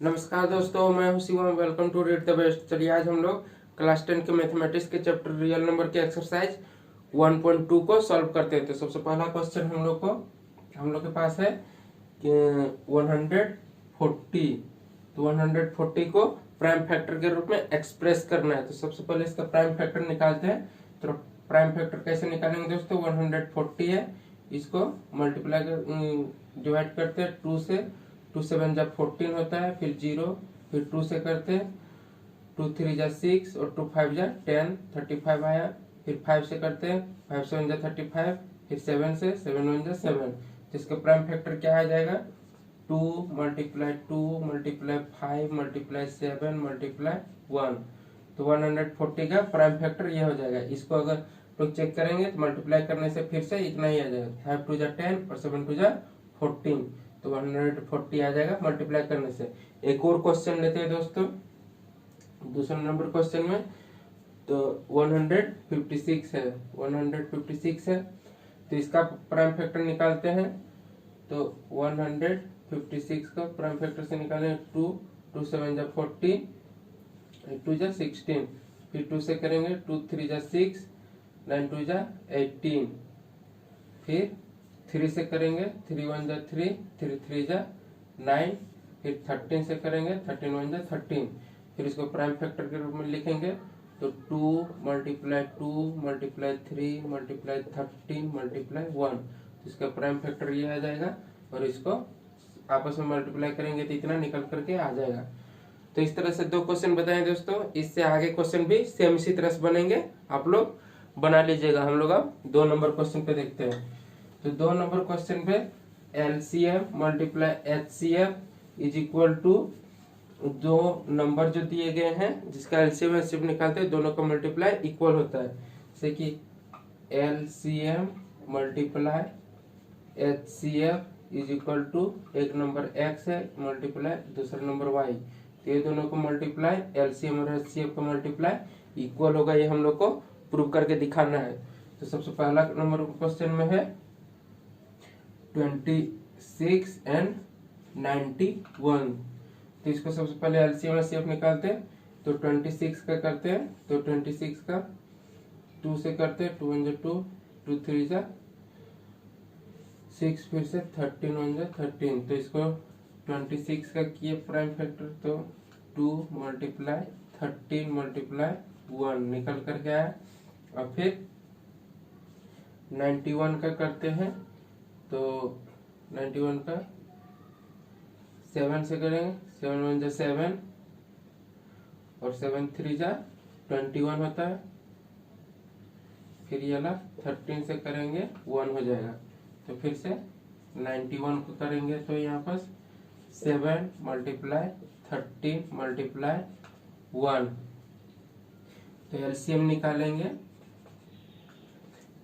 नमस्कार दोस्तों, मैं हूं Shivam. Welcome to read the best. चलिए आज हम लोग क्लास 10 के मैथमेटिक्स के चैप्टर रियल नंबर के एक्सरसाइज 1.2 को सॉल्व करते हैं। तो सबसे पहला क्वेश्चन हम लोग के पास है कि 140। तो 140 को प्राइम फैक्टर के रूप में एक्सप्रेस करना है। तो सबसे पहले इसका प्राइम फैक्टर निकालते हैं। तो प्राइम फैक्टर कैसे निकालेंगे दोस्तों? 140 है, इसको मल्टीप्लाई डिवाइड करते हैं 2 से। 2 से 1 जब 14 होता है, फिर 0, फिर 2 से करते हैं, 2 3 जा 6 और 2 5 जा 10, 35 आया। फिर 5 से करते हैं, 5 से 1 जा 35, फिर 7 से 7 1 जा 7। तो इसका प्राइम फैक्टर क्या आ जाएगा? 2 मल्टीप्लाई 2 मल्टीप्लाई 5 मल्टीप्लाई 7 मल्टीप्लाई 1। तो 140 का प्राइम फैक्टर ये हो जाएगा। इसको अगर लोग चेक करेंगे तो मल्टीप्लाई करने से फिर से इतना ही आ जाएगा, 5 2 जा 10 और 7 2 जा 14। तो 140 आ जाएगा मल्टीप्लाई करने से। एक और क्वेश्चन लेते हैं दोस्तों, दूसरा नंबर क्वेश्चन में। तो 156 है, 156 है। तो इसका प्राइम फैक्टर निकालते हैं। तो 156 का प्राइम फैक्टर से निकालें 2, 2 7 जा 40, 2 जा 16, फिर 2 से करेंगे, 2 3 जा 6, 9 2 जा 18, फिर 3 से करेंगे, 3 1 जा 3, 3 3 जा 9, फिर 13 से करेंगे, 13 1 जा 13। फिर इसको प्राइम फैक्टर के रूप में लिखेंगे। तो 2 मल्टीप्लाई 2 मल्टीप्लाई 3 मल्टीप्लाई 13 मल्टीप्लाई 1। तो इसका प्राइम फैक्टर ये आ जाएगा और इसको आपस में मल्टीप्लाई करेंगे तो इतना निकल करके आ जाएगा। तो इस तरह से दो क्वेश्चन बताएं दोस्तों। इससे आगे क्वेश्चन भी सेम इसी तरह से बनेंगे, आप लोग बना लीजिएगा। हम लोग अब 2 नंबर क्वेश्चन पे देखते हैं। तो 2 नंबर क्वेश्चन पे LCM multiply HCF is equal to, दो नंबर जो दिए गए हैं जिसका LCM HCF निकालते हैं, दोनों का मल्टीप्लाई इक्वल होता है। जैसे कि LCM multiply HCF is equal to, एक नंबर x है मल्टीप्लाई दूसरा नंबर y। तो ये दोनों को मल्टीप्लाई, LCM और HCF का मल्टीप्लाई इक्वल होगा। ये हम लोग को प्रूव करके दिखाना है। तो सबसे पहला नंबर क्वेश्चन में है 26 एंड 91। तो इसको सबसे पहले LCM HCF निकालते हैं। तो 26 का करते हैं। तो 26 का 2 से करते हैं, 2 1 जा 2, 2 3 जा 6, फिर से 13 1 जा 13। तो इसको 26 का किए प्राइम फैक्टर, तो 2 मल्टीप्लाई 13 मल्टीप्लाई 1 निकल करके आया। और फिर 91 का करते हैं। तो 91 का 7 से करेंगे, 7 1 जा 7 और 7 3 जा 21 होता है। फिर ये वाला 13 से करेंगे 1 हो जाएगा। तो फिर से 91 को करेंगे तो यहाँ पर 7 मल्टीप्लाई 13 मल्टीप्लाई 1। तो LCM निकालेंगे।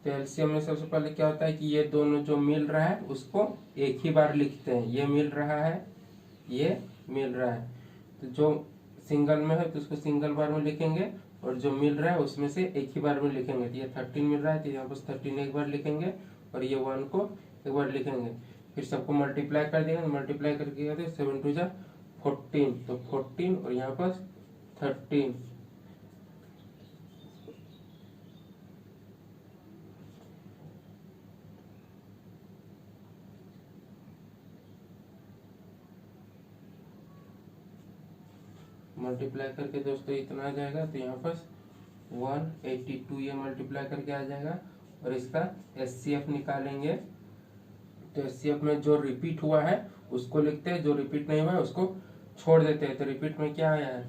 तो LCM में सबसे पहले क्या होता है कि ये दोनों जो मिल रहा है उसको एक ही बार लिखते हैं। ये मिल रहा है, ये मिल रहा है। तो जो सिंगल में है तो उसको सिंगल बार में लिखेंगे, और जो मिल रहा है उसमें से एक ही बार में लिखेंगे। तो ये 13 मिल रहा है तो यहाँ पर 13 एक बार लिखेंगे और ये 1 को एक बार लिखेंगे। फिर सबको मल्टीप्लाई कर देंगे। मल्टीप्लाई करके 7 2 जा 14, तो 14 और यहाँ पर 13। मल्टीप्लाई करके दोस्तों इतना आ जाएगा। तो यहाँ पर 182 ये मल्टीप्लाई करके आ जाएगा। और इसका HCF निकालेंगे। तो HCF में जो रिपीट हुआ है उसको लिखते हैं, जो रिपीट नहीं हुआ है उसको छोड़ देते हैं। तो रिपीट में क्या आया है?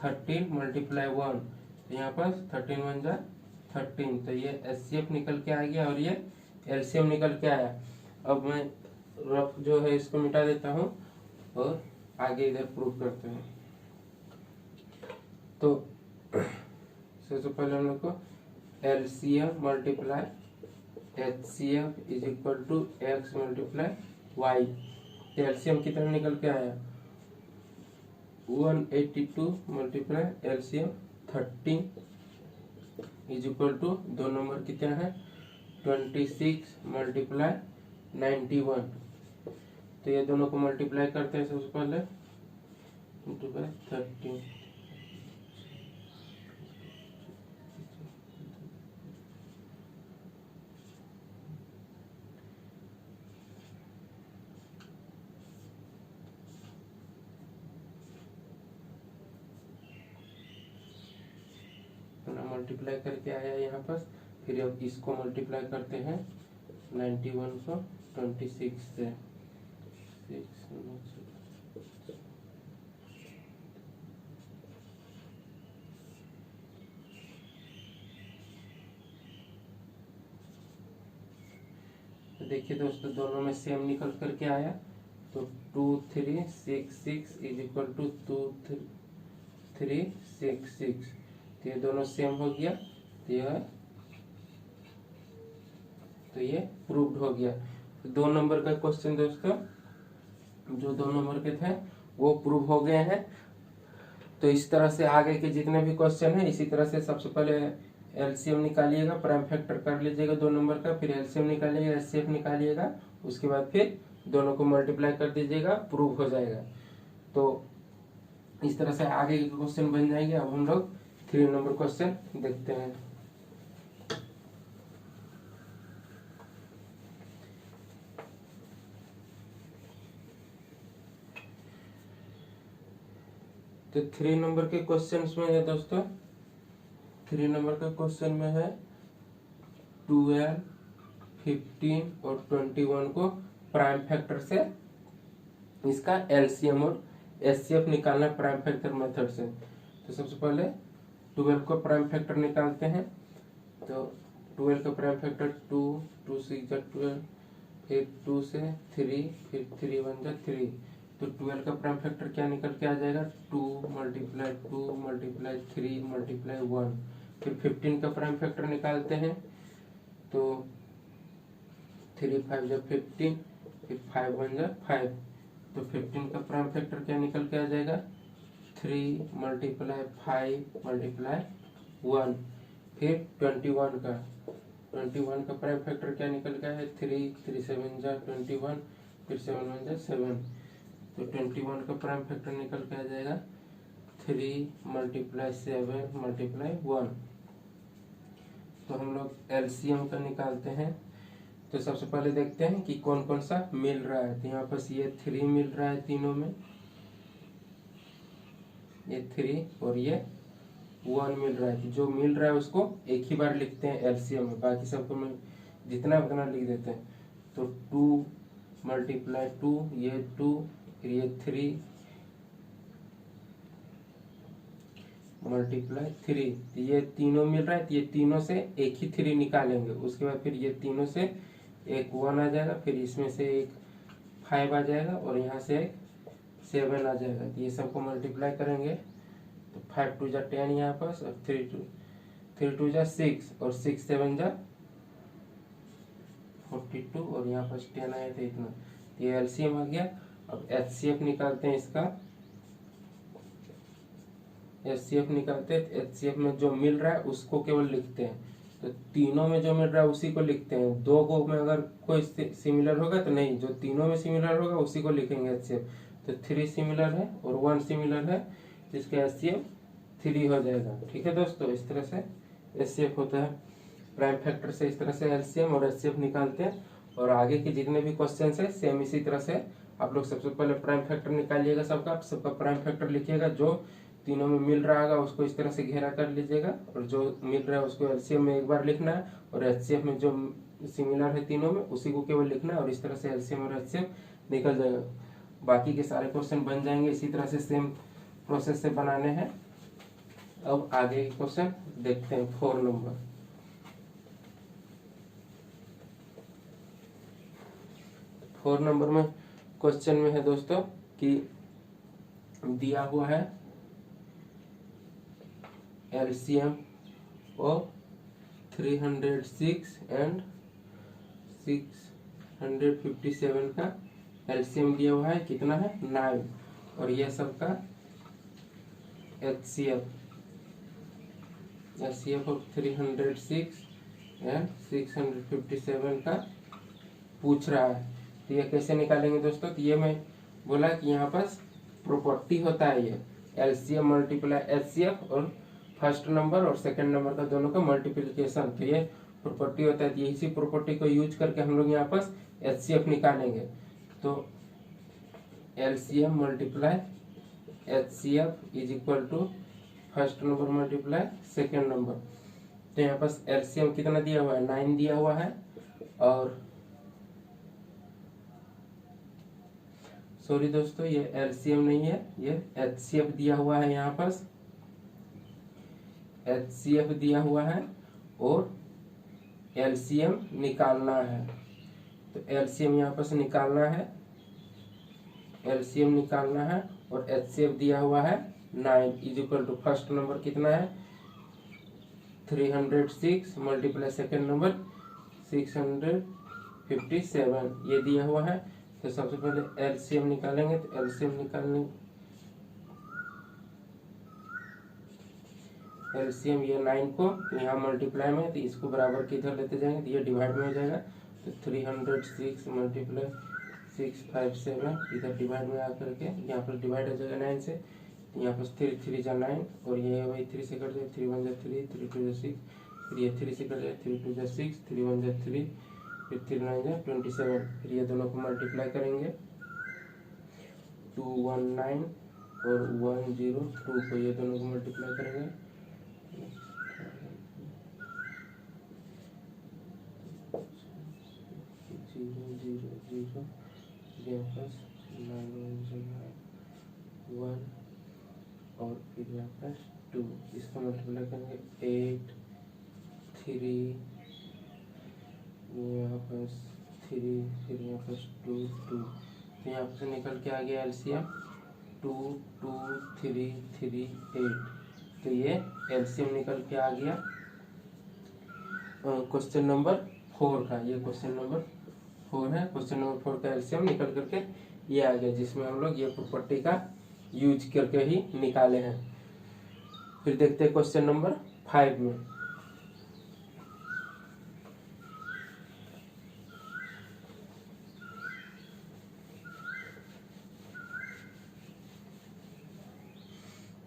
13 मल्टीप्लाई 1। तो यहाँ पर 13 1 जा 13। तो ये HCF निकल के आ गया और ये LCM निकल के आया। अब मैं रफ जो है इसको मिटा देता हूँ और आगे इधर प्रूव करते हैं। तो सबसे पहले हम लोग को LCM multiply HCF is equal to x multiply y। LCM कितना निकल के आया? 182 multiply LCM 13 is equal to, दो नंबर कितना है? 26 मल्टीप्लाई 91। तो ये दोनों को मल्टीप्लाई करते हैं सबसे पहले। 20/13। मल्टीप्लाई करके आया यहाँ पर, फिर अब इसको मल्टीप्लाई करते हैं 91 को 26 से। तो देखिए दोस्तों, दोनों में सेम निकल करके आया, तो 2366 इज इक्वल टू 2366, तो ये दोनों सेम हो गया, तो ये प्रूव्ड हो गया। तो 2 नंबर का क्वेश्चन दोस्तों, जो 2 नंबर के थे वो प्रूव हो गए हैं। तो इस तरह से आगे के जितने भी क्वेश्चन है इसी तरह से सबसे पहले एलसीएम निकालिएगा, प्राइम फैक्टर कर लीजिएगा 2 नंबर का, फिर एलसीएम निकालिएगा, एचसीएफ निकालिएगा, उसके बाद फिर दोनों को मल्टीप्लाई कर दीजिएगा, प्रूव हो जाएगा। तो इस तरह से आगे के क्वेश्चन बन जाएंगे। अब हम लोग 3 नंबर क्वेश्चन देखते हैं। तो 3 नंबर के क्वेश्चन में है दोस्तों, 3 नंबर का क्वेश्चन में है 12, 15 और 21 को प्राइम फैक्टर से इसका एलसीएम और एचसीएफ निकालना प्राइम फैक्टर मेथड से। तो सबसे पहले 12 को प्राइम फैक्टर निकालते हैं। तो 12 का प्राइम फैक्टर 2, 2 6 12, फिर 2 से 3, फिर 3 1 3। तो 12 का प्राइम फैक्टर क्या निकल के आ जाएगा, 2 मल्टीप्लाई 2 मल्टीप्लाई 3 मल्टीप्लाई 1। फिर 15 का प्राइम फैक्टर निकालते हैं, तो 3 5 15, फिर 5 1 5। तो 15 का प्राइम फैक्टर क्या निकल के आ जाएगा, 3 मल्टीप्लाई 5 मल्टीप्लाई 1। फिर 21 का प्राइम फैक्टर क्या निकल के आया, 3 3 7 21, फिर 7 1 7। तो 21 का प्राइम फैक्टर निकल के आ जाएगा 3 मल्टीप्लाई 7 मल्टीप्लाई 1। तो हम लोग एलसीएम का निकालते हैं। तो सबसे पहले देखते हैं कि कौन कौन सा मिल रहा है। तो यहाँ पर ये 3 मिल रहा है तीनों में, ये 3 और ये 1 मिल रहा है। तो जो मिल रहा है उसको एक ही बार लिखते हैं एलसीएम में, बाकी सबको मैं जितना उतना लिख देते हैं। तो 2 मल्टीप्लाई 2, ये 2, फिर ये 3 मल्टीप्लाई 3। तो ये तीनों मिल रहा है, तो ये तीनों से एक ही 3 निकालेंगे। उसके बाद फिर ये तीनों से एक 1 आ जाएगा, फिर इसमें से एक 5 आ जाएगा और यहाँ से एक 7 आ जाएगा। तो ये सबको मल्टीप्लाई करेंगे, तो 5 2 10 यहाँ पास, और 3 2 6, और 6 7 42, और यहाँ पास 10 आया था इतना। तो ये एलसीएम आ गया। अब एचसीएफ निकालते हैं इसका। एचसीएफ निकालते हैं, एचसीएफ में जो मिल रहा है उसको केवल लिखते हैं। तो तीनों में जो मिल रहा है उसी को लिखते हैं। 2 को में अगर कोई सिमिलर होगा तो नहीं, जो तीनों में सिमिलर होगा उसी को लिखेंगे एचसीएफ। तो 3 सिमिलर है और 1 सिमिलर है, जिसका एचसीएफ 3 हो जाएगा। ठीक है दोस्तों, इस तरह से एचसीएफ होता है। प्राइम फैक्टर से इस तरह से एलसीएम और एचसीएफ निकालते हैं। और आगे के जितने भी क्वेश्चन है सेम इसी तरह से आप लोग सबसे पहले प्राइम फैक्टर निकालिएगा, सबका प्राइम फैक्टर लिखिएगा। जो तीनों में मिल रहा होगा उसको इस तरह से घेरा कर लीजिएगा, और जो मिल रहा है उसको एलसीएम में एक बार लिखना है, और एचसीएफ में जो सिमिलर है तीनों में उसी को केवल लिखना है, और इस तरह से एलसीएम और एचसीएफ निकल जाएगा। बाकी के सारे क्वेश्चन बन जाएंगे इसी तरह से, सेम प्रोसेस से बनाने हैं। अब आगे के क्वेश्चन देखते हैं। 4 नंबर, 4 नंबर में क्वेश्चन में है दोस्तों कि दिया हुआ है एलसीएम ऑफ 306 एंड 657 का एलसीएम दिया हुआ है, कितना है 9, और यह सबका एचसीएफ ऑफ 306 एंड 657 का पूछ रहा है। तो ये कैसे निकालेंगे दोस्तों। तो ये मैं बोला कि यहाँ पास प्रॉपर्टी होता है ये एलसीएम मल्टीप्लाई एचसीएफ और फर्स्ट नंबर और सेकंड नंबर का दोनों का मल्टीप्लिकेशन, तो ये प्रॉपर्टी होता है। इसी प्रॉपर्टी को यूज करके हम लोग यहाँ पर एचसीएफ निकालेंगे। तो LCM multiply HCF is equal to first number multiply second number. तो यहाँ पर एलसीएम कितना दिया हुआ है, 9 दिया हुआ है, और सॉरी दोस्तों ये एलसीएम नहीं है, ये एचसीएफ दिया हुआ है। यहाँ पर एचसीएफ दिया हुआ है और एलसीएम निकालना है। तो एलसीएम यहाँ पर से निकालना है, एलसीएम निकालना है, और एचसीएफ दिया हुआ है 9 is equal to first number कितना है 306 मल्टीप्लाई सेकेंड नंबर 657 ये दिया हुआ है। तो सबसे पहले एलसीएम निकालेंगे। तो एलसीएम निकालने एलसीएम ये 9 को यहाँ मल्टीप्लाई में, तो इसको बराबर की इधर लेते जाएंगे तो ये डिवाइड में हो जाएगा। तो 306 मल्टीप्लाई 657 इधर डिवाइड में आकर के यहाँ पर डिवाइड हो जाएगा 9 से। यहाँ पर 3 3 जा 9 और ये वही 3 से कट जाए, 3 1 जा 3, 3 2 जा 6, फिर ये 3 से कट जाए, 3 2 जा 6, 3 1 जा 3, फिर 3 9 जा 27। फिर ये दोनों को मल्टीप्लाई करेंगे 219 और 102 को ये दोनों को मल्टीप्लाई करेंगे 0 0 0 प्लस 1 और फिर यहाँ पर 2 इसको मल्टीप्लाई करेंगे 8 3 यहाँ पर 3 फिर यहाँ पर 2 2। तो यहाँ पर से निकल के आ गया एलसीएम 2 2 3 3 8। तो ये एलसीएम निकल के आ गया क्वेश्चन नंबर 4 का। ये क्वेश्चन नंबर 4 है। क्वेश्चन नंबर 4 का एलसीएम निकल करके ये आ गया, जिसमें हम लोग ये प्रॉपर्टी का यूज करके ही निकाले हैं। फिर देखते हैं क्वेश्चन नंबर 5 में।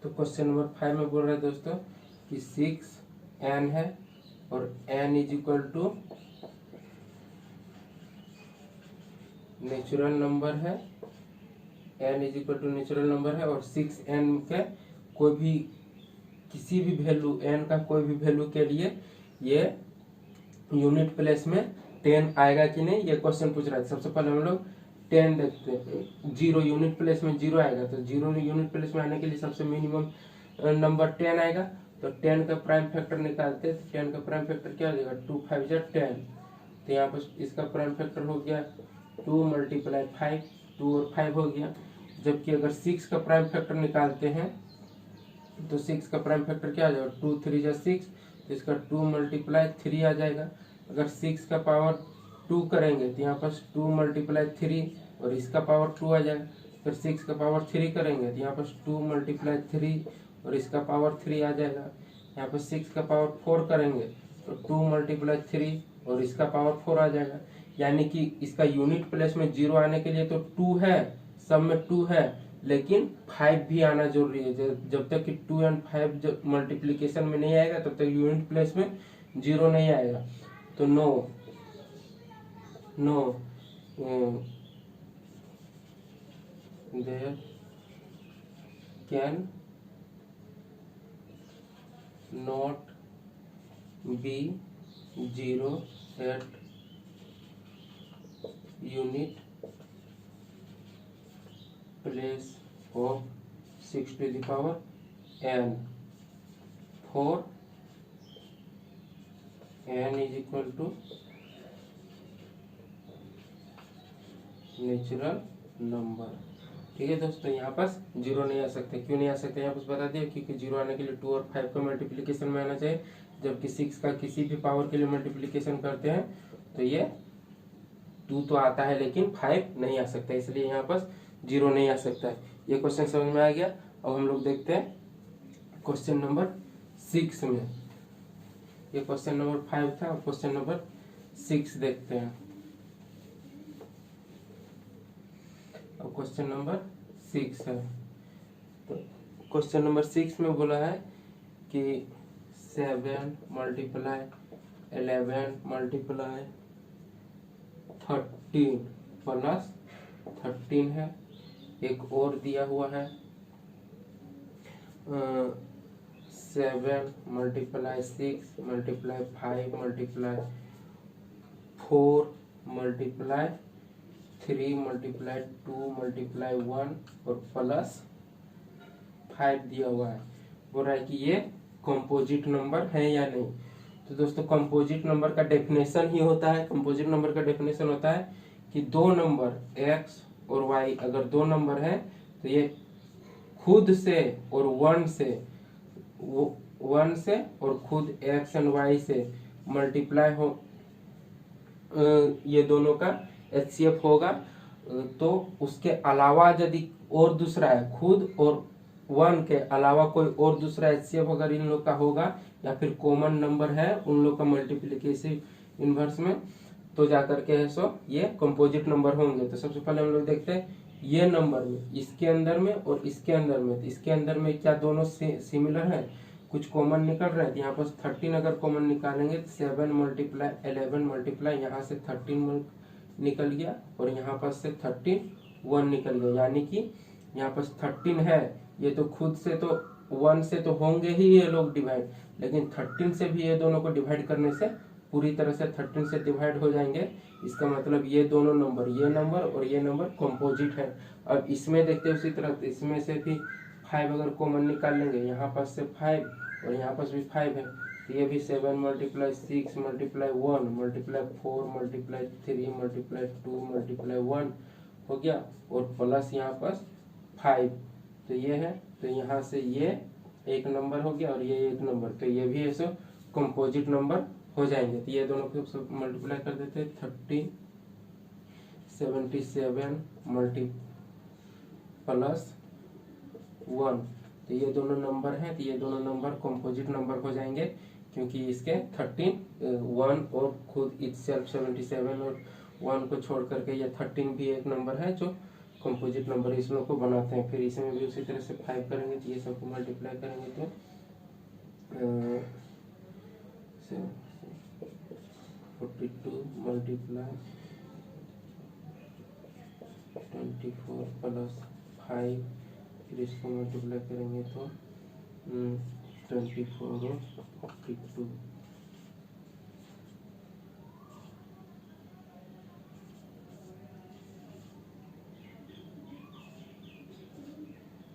तो क्वेश्चन नंबर 5 में बोल रहे हैं दोस्तों कि 6n है और n is equal to natural number है, n is equal to natural number है, और 6n के कोई भी किसी भी वैल्यू n का कोई भी वैल्यू के लिए ये यूनिट प्लेस में 10 आएगा कि नहीं, ये क्वेश्चन पूछ रहा है। सबसे पहले हम लोग 10 देखते हैं। 0 यूनिट प्लेस में 0 आएगा, तो 0 यूनिट प्लेस में आने के लिए सबसे मिनिमम नंबर 10 आएगा। तो 10 का प्राइम फैक्टर निकालते हैं। 10 का प्राइम फैक्टर क्या हो जाएगा 2 5 जा 10। तो यहाँ पर इसका प्राइम फैक्टर हो गया 2 मल्टीप्लाई 5, 2 और 5 हो गया। जबकि अगर 6 का प्राइम फैक्टर निकालते हैं तो 6 का प्राइम फैक्टर क्या आ जाएगा 2 3 जा 6, तो इसका 2 मल्टीप्लाई 3 आ जाएगा। अगर 6 का पावर 2 करेंगे तो यहाँ पर 2 मल्टीप्लाई 3 और इसका पावर 2 आ जाएगा। फिर 6 का पावर 3 करेंगे तो यहाँ पर 2 मल्टीप्लाई 3 और इसका पावर 3 आ जाएगा। यहाँ पर 6 का पावर 4 करेंगे तो 2 मल्टीप्लाई 3 और इसका पावर 4 आ जाएगा। यानी कि इसका यूनिट प्लेस में 0 आने के लिए तो 2 है, सब में 2 है, लेकिन 5 भी आना जरूरी है। जब तक कि 2 और 5 मल्टीप्लीकेशन में नहीं आएगा तब तक यूनिट प्लेस में 0 नहीं आएगा। तो no there can not be 0 at unit place of 6 to the power n for n is equal to natural number. ठीक है दोस्तों, यहाँ पास 0 नहीं आ सकते। क्यों नहीं आ सकते यहाँ पास बता दिया, क्योंकि 0 आने के लिए 2 और 5 का मल्टीप्लिकेशन में आना चाहिए। जबकि 6 का किसी भी पावर के लिए मल्टीप्लिकेशन करते हैं तो ये 2 तो आता है लेकिन 5 नहीं आ सकता, इसलिए यहाँ पास 0 नहीं आ सकता है। ये क्वेश्चन समझ में आ गया। अब हम लोग देखते हैं क्वेश्चन नंबर 6 में। ये क्वेश्चन नंबर 5 था, और क्वेश्चन नंबर 6 देखते हैं। अब क्वेश्चन नंबर 6 है तो क्वेश्चन नंबर 6 में बोला है कि 7 मल्टीप्लाई 11 मल्टीप्लाई 13 प्लस 13 है। एक और दिया हुआ है 7 multiply 6 multiply 5 multiply 4 multiply 3 multiply 2 multiply 1 और प्लस 5 दिया हुआ है। बोल रहा है कि ये कंपोजिट नंबर है या नहीं। तो दोस्तों कंपोजिट नंबर का डेफिनेशन ही होता है, कंपोजिट नंबर का डेफिनेशन होता है कि दो नंबर x और y अगर दो नंबर है तो ये खुद से और वन से और खुद x एंड y से मल्टीप्लाई हो, ये दोनों का HCF होगा। तो उसके अलावा यदि और दूसरा है, खुद और 1 के अलावा कोई और दूसरा HCF अगर इन लोग का होगा या फिर कॉमन नंबर है उन लोग का मल्टीप्लिकेशन इनवर्स में, तो जाकर के है सो ये कंपोजिट नंबर होंगे। तो सबसे पहले हम लोग देखते हैं ये नंबर में, इसके अंदर में और इसके अंदर में। तो इसके अंदर में क्या दोनों सिमिलर है, कुछ कॉमन निकल रहा है। तो यहाँ पर 13 अगर कॉमन निकालेंगे तो 7 मल्टीप्लाई 11 मल्टीप्लाई यहाँ से 13 निकल गया और यहाँ पर से 1 निकल गया। यानी कि यहाँ पर 13 है, ये तो खुद से तो 1 से तो होंगे ही ये लोग डिवाइड, लेकिन 13 से भी ये दोनों को डिवाइड करने से पूरी तरह से 13 से डिवाइड हो जाएंगे। इसका मतलब ये दोनों नंबर, ये नंबर और ये नंबर कंपोजिट है। अब इसमें देखते हैं उसी तरह, तो इसमें से भी 5 अगर कॉमन निकाल लेंगे, यहाँ पास से 5 और यहाँ पास भी 5 है, तो ये भी 7 multiply 6 multiply 1 multiply 4 multiply 3 multiply 2 multiply 1 हो गया और प्लस यहाँ पास 5। तो ये है, तो यहाँ से ये एक नंबर हो गया और ये एक नंबर, तो ये भी ऐसे कंपोजिट नंबर हो जाएंगे। तो ये दोनों को सब मल्टीप्लाई कर देते हैं 77 मल्टी प्लस 1, तो ये दोनों नंबर हैं। तो ये दोनों नंबर कंपोजिट नंबर हो जाएंगे क्योंकि इसके 1 और खुद इटसेल्फ 77 और 1 को छोड़ करके ये 13 भी एक नंबर है जो कंपोजिट नंबर इस लोग को बनाते हैं। फिर इसमें भी उसी तरह से 5 करेंगे तो ये सबको मल्टीप्लाई करेंगे तो 42 मल्टीप्लाई 24 प्लस 5, फिर इसको मल्टीप्लाई करेंगे तो 24 और 42,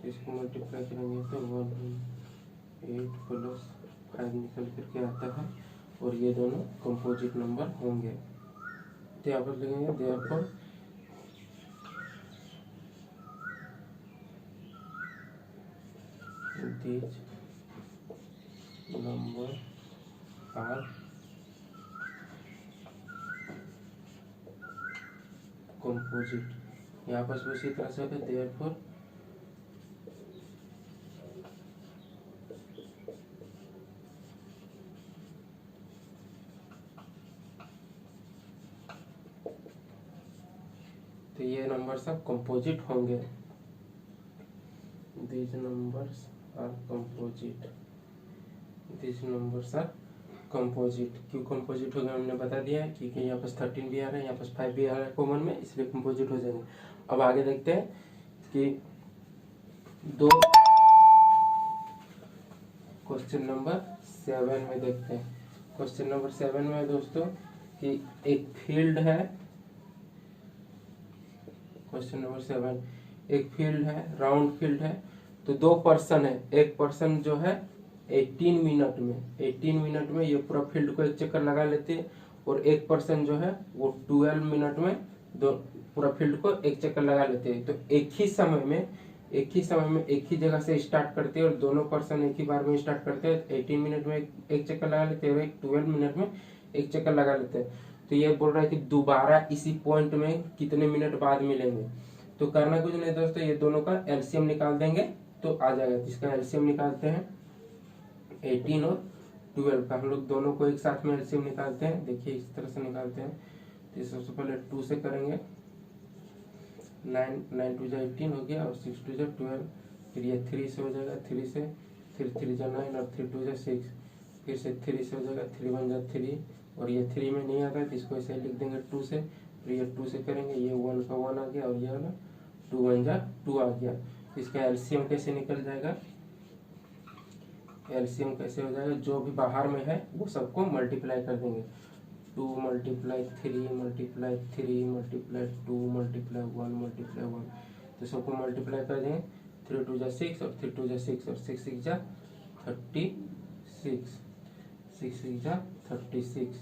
इसको मल्टीप्लाई करेंगे तो 108 प्लस 5 निकल करके आता है और ये दोनों कंपोजिट नंबर होंगे। तो यहाँ पर लिखेंगे therefore these number are composite। यहाँ पर उसी तरह से देयरफॉर तो ये नंबर सब कंपोजिट होंगे। These numbers are composite। These numbers are composite। क्यों कंपोजिट हो गया हमने बता दिया है, क्योंकि यहाँ पर 13 भी आ रहा है, यहाँ पर 5 भी आ रहा है कॉमन में, इसलिए कंपोजिट हो जाएंगे। अब आगे देखते हैं कि दो क्वेश्चन नंबर 7 में देखते हैं। क्वेश्चन नंबर 7 में दोस्तों कि एक फील्ड है, क्वेश्चन नंबर 7 एक फील्ड है, राउंड फील्ड है। तो दो पर्सन है, एक पर्सन जो है 18 मिनट में ये पूरा फील्ड को एक चक्कर लगा लेते हैं और एक पर्सन जो है वो 12 मिनट में दो पूरा फील्ड को एक चक्कर लगा लेते हैं। तो एक ही समय में एक ही जगह से स्टार्ट करते हैं और दोनों पर्सन एक ही बार में स्टार्ट करते हैं। 18 मिनट में एक चक्कर लगा लेते हैं और एक 12 मिनट में एक चक्कर लगा लेते हैं। तो ये बोल रहा है कि दोबारा इसी पॉइंट में कितने मिनट बाद मिलेंगे। तो करना कुछ नहीं दोस्तों, ये दोनों का एलसीएम निकाल देंगे तो आ जाएगा। इसका एलसीएम निकालते हैं 18 और 12 का, हम लोग दोनों को एक साथ में एलसीएम निकालते हैं। देखिए इस तरह से निकालते हैं। तो सबसे पहले 2 से करेंगे, 9 2 18 हो गया और 6 2 12, फिर ये 3 से हो जाएगा, 3 से, 3 3 जा 9 और 3 2 जा 6, फिर से 3 से हो जाएगा, 3 1 जा 3 और ये 3 में नहीं आता है तो इसको ऐसे लिख देंगे 2 से, फिर ये 2 से करेंगे, ये 1 का 1 आ गया और ये वाला 2 1 जा 2 आ गया। इसका एलसीएम कैसे निकल जाएगा, एलसीएम कैसे हो जाएगा, जो भी बाहर में है वो सबको मल्टीप्लाई कर देंगे, 2 multiply 3 multiply 3 multiply 2 multiply 1 multiply 1, तो सबको मल्टीप्लाई कर देंगे, 3 2 जा 6 और 3 2 जा 6 और 6 6 जा 36, 6 6 जा 36,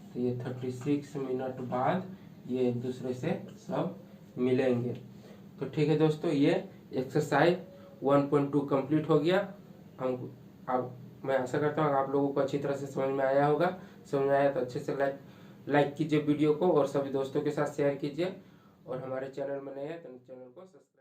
तो ये 36 मिनट बाद ये एक दूसरे से सब मिलेंगे। तो ठीक है दोस्तों, ये एक्सरसाइज 1.2 कंप्लीट हो गया। हम अब मैं आशा करता हूँ आप लोगों को अच्छी तरह से समझ में आया होगा। समझ में आया तो अच्छे से लाइक कीजिए वीडियो को और सभी दोस्तों के साथ शेयर कीजिए, और हमारे चैनल में नए हैं तो चैनल को सब्सक्राइब